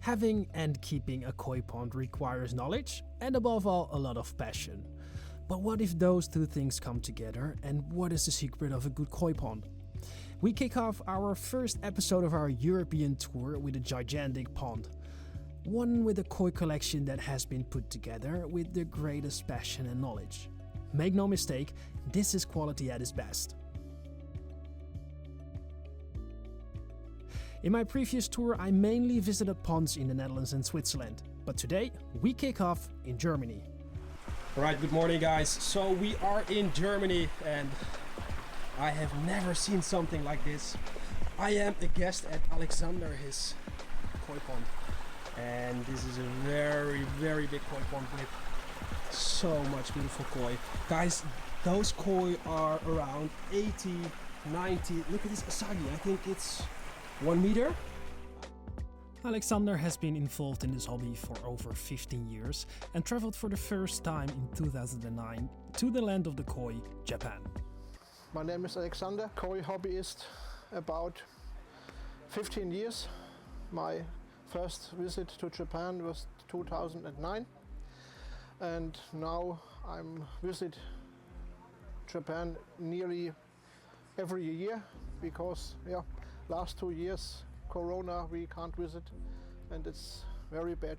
Having and keeping a koi pond requires knowledge and above all a lot of passion. But what if those two things come together, and what is the secret of a good koi pond? We kick off our first episode of our European tour with a gigantic pond. One with a koi collection that has been put together with the greatest passion and knowledge. Make no mistake, this is quality at its best. In my previous tour, I mainly visited ponds in the Netherlands and Switzerland, but today we kick off in Germany. Alright, good morning guys. So we are in Germany and I have never seen something like this. I am a guest at Alexander, his koi pond. And this is a very big koi pond with so much beautiful koi. Guys, those koi are around 80, 90. Look at this asagi, I think it's 1 meter. Alexander has been involved in this hobby for over 15 years and traveled for the first time in 2009 to the land of the koi, Japan. My name is Alexander, koi hobbyist about 15 years. My first visit to Japan was 2009 and now I'm visit Japan nearly every year because last 2 years Corona we can't visit and it's very bad.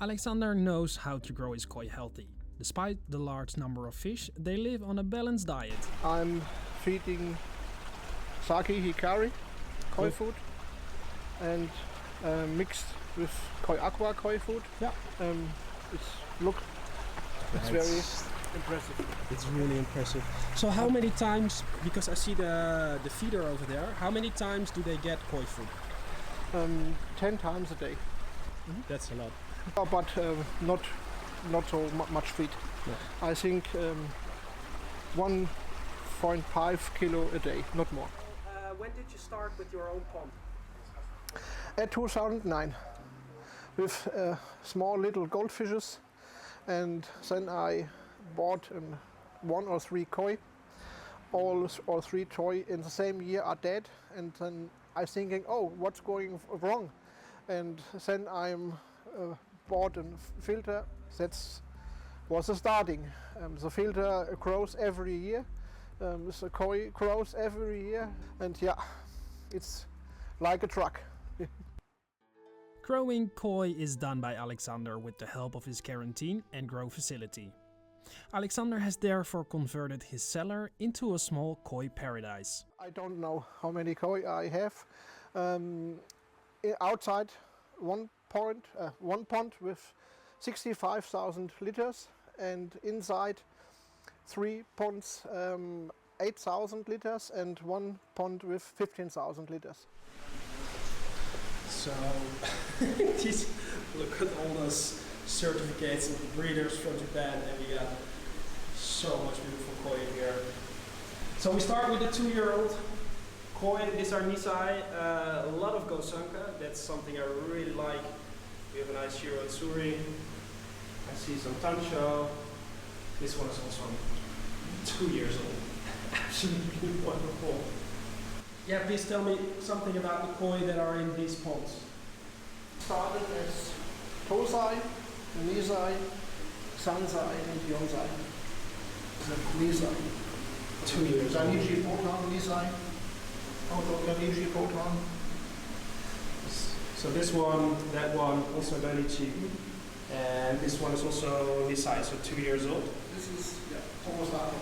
Alexander knows how to grow his koi healthy. Despite the large number of fish, they live on a balanced diet. I'm feeding sake hikari, koi food, and mixed with koi aqua koi food. Yeah. It's very impressive. It's really impressive. So how many times, because I see the feeder over there, how many times do they get koi food? 10 times a day. That's a lot. But not so much feed. No. I think 1.5 kilo a day, not more. When did you start with your own pond? At 2009 with small little goldfishes, and then I bought 1 or 3 koi. All 3 koi in the same year are dead, and then I thinking, oh, what's going wrong? And then I'm bought a filter. That was the starting. The filter grows every year. The koi grows every year, and it's like a truck. Growing koi is done by Alexander with the help of his quarantine and grow facility. Alexander has therefore converted his cellar into a small koi paradise. I don't know how many koi I have. Outside one pond with 65,000 liters, and inside 3 ponds 8,000 liters and 1 pond with 15,000 liters. So look at all those certificates of the breeders from Japan, and we got so much beautiful koi here. So we start with the 2-year-old koi. These are Nisai, a lot of Gosanka. That's something I really like. We have a nice Shiro Tsuri. I see some Tancho. This one is also 2 years old. Absolutely wonderful. Yeah, please tell me something about the koi that are in these ponds. Started as Tosai, Nisai, Sansai and Yonsai. Nisai. 2 years old. Daniji Potan, Nisai. Daniji Potan. So this one, that one, also Danichi. And this one is also Nisai, so 2 years old. This is almost that.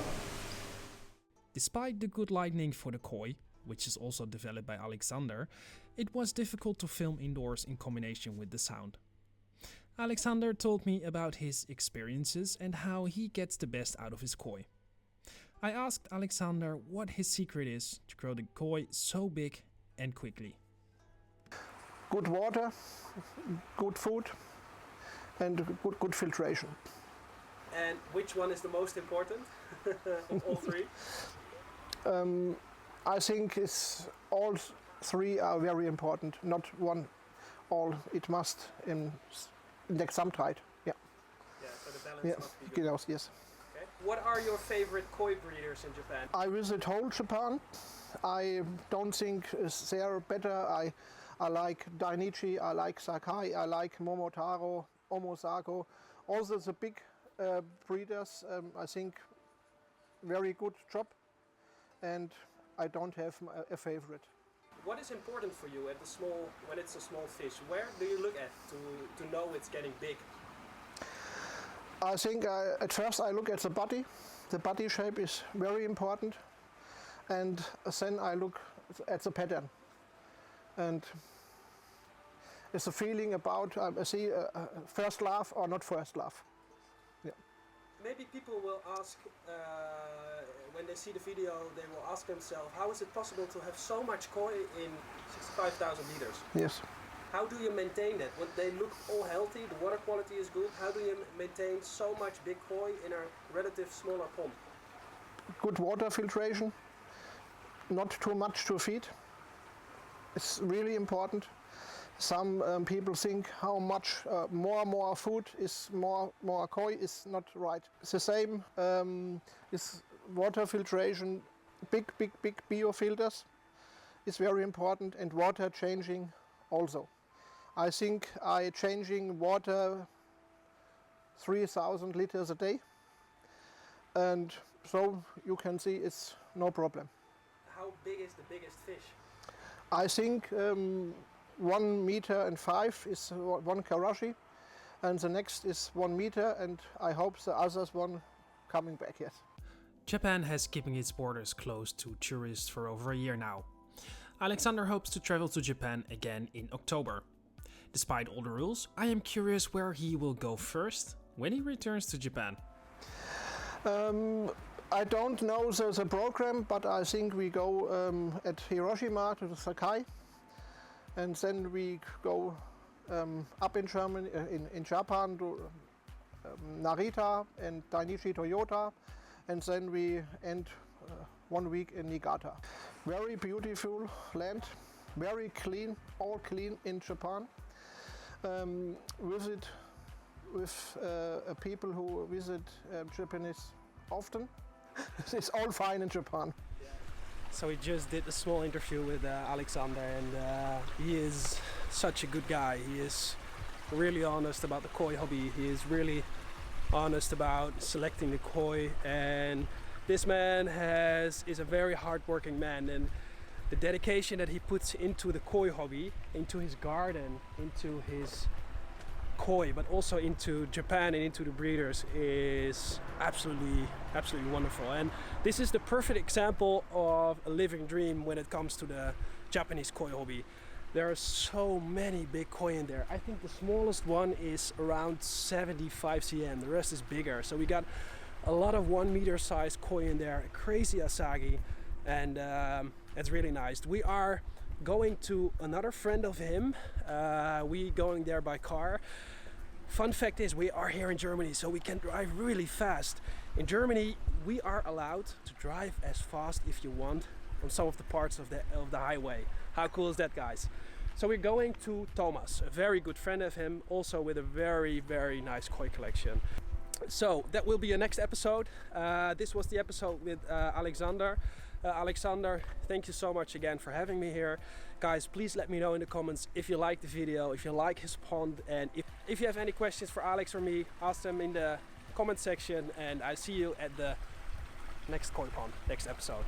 Despite the good lighting for the koi, which is also developed by Alexander, it was difficult to film indoors in combination with the sound. Alexander told me about his experiences and how he gets the best out of his koi. I asked Alexander what his secret is to grow the koi so big and quickly. Good water, good food, and good filtration. And which one is the most important of all 3? I think all 3 are very important, not one. All it must index some tight. Yeah, so the balance must be good. Yes. Okay. What are your favorite koi breeders in Japan? I visit whole Japan. I don't think there better. I like Dainichi, I like Sakai, I like Momotaro, Omosako. Also the big breeders, I think very good job, and I don't have a favorite. What is important for you when it's a small fish? Where do you look at to know it's getting big? I think at first I look at the body. The body shape is very important, and then I look at the pattern. And it's a feeling about I see first love or not first love. Yeah. Maybe people will ask, when they see the video, they will ask themselves, how is it possible to have so much koi in 65,000 liters? Yes. How do you maintain that? When they look all healthy, the water quality is good, how do you maintain so much big koi in a relative smaller pond? Good water filtration, not too much to feed. It's really important. Some people think how much more food is more koi is not right. It's the same is water filtration, big biofilters is very important, and water changing also. I think I changing water 3,000 liters a day, and so you can see it's no problem. How big is the biggest fish? I think 1.5 meters is one karashi, and the next is 1 meter, and I hope the others one coming back yet. Japan has keeping its borders closed to tourists for over a year now. Alexander hopes to travel to Japan again in October. Despite all the rules, I am curious where he will go first when he returns to Japan. I don't know the program, but I think we go at Hiroshima to the Sakai, and then we go up in Germany, in Japan to Narita and Dainichi Toyota, and then we end 1 week in Niigata. Very beautiful land, very clean, all clean in Japan. Visit with people who visit Japanese often. It's all fine in Japan. So we just did a small interview with Alexander, and he is such a good guy. He is really honest about the koi hobby. He is really honest about selecting the koi, and this man is a very hard-working man, and the dedication that he puts into the koi hobby, into his garden, into his koi, but also into Japan and into the breeders is absolutely wonderful. And this is the perfect example of a living dream when it comes to the Japanese koi hobby. There are so many big koi in there. I think the smallest one is around 75 cm, the rest is bigger. So we got a lot of 1 meter size koi in there, crazy asagi, and it's really nice. We are going to another friend of him. We going there by car. Fun fact is, we are here in Germany, so we can drive really fast. In Germany, we are allowed to drive as fast if you want on some of the parts of the highway. How cool is that, guys? So we're going to Thomas, a very good friend of him, also with a very nice koi collection. So that will be a next episode. This was the episode with Alexander. Alexander, thank you so much again for having me here. Guys, please let me know in the comments if you like the video, if you like his pond, and if you have any questions for Alex or me, ask them in the comment section, and I see you at the next koi pond, next episode.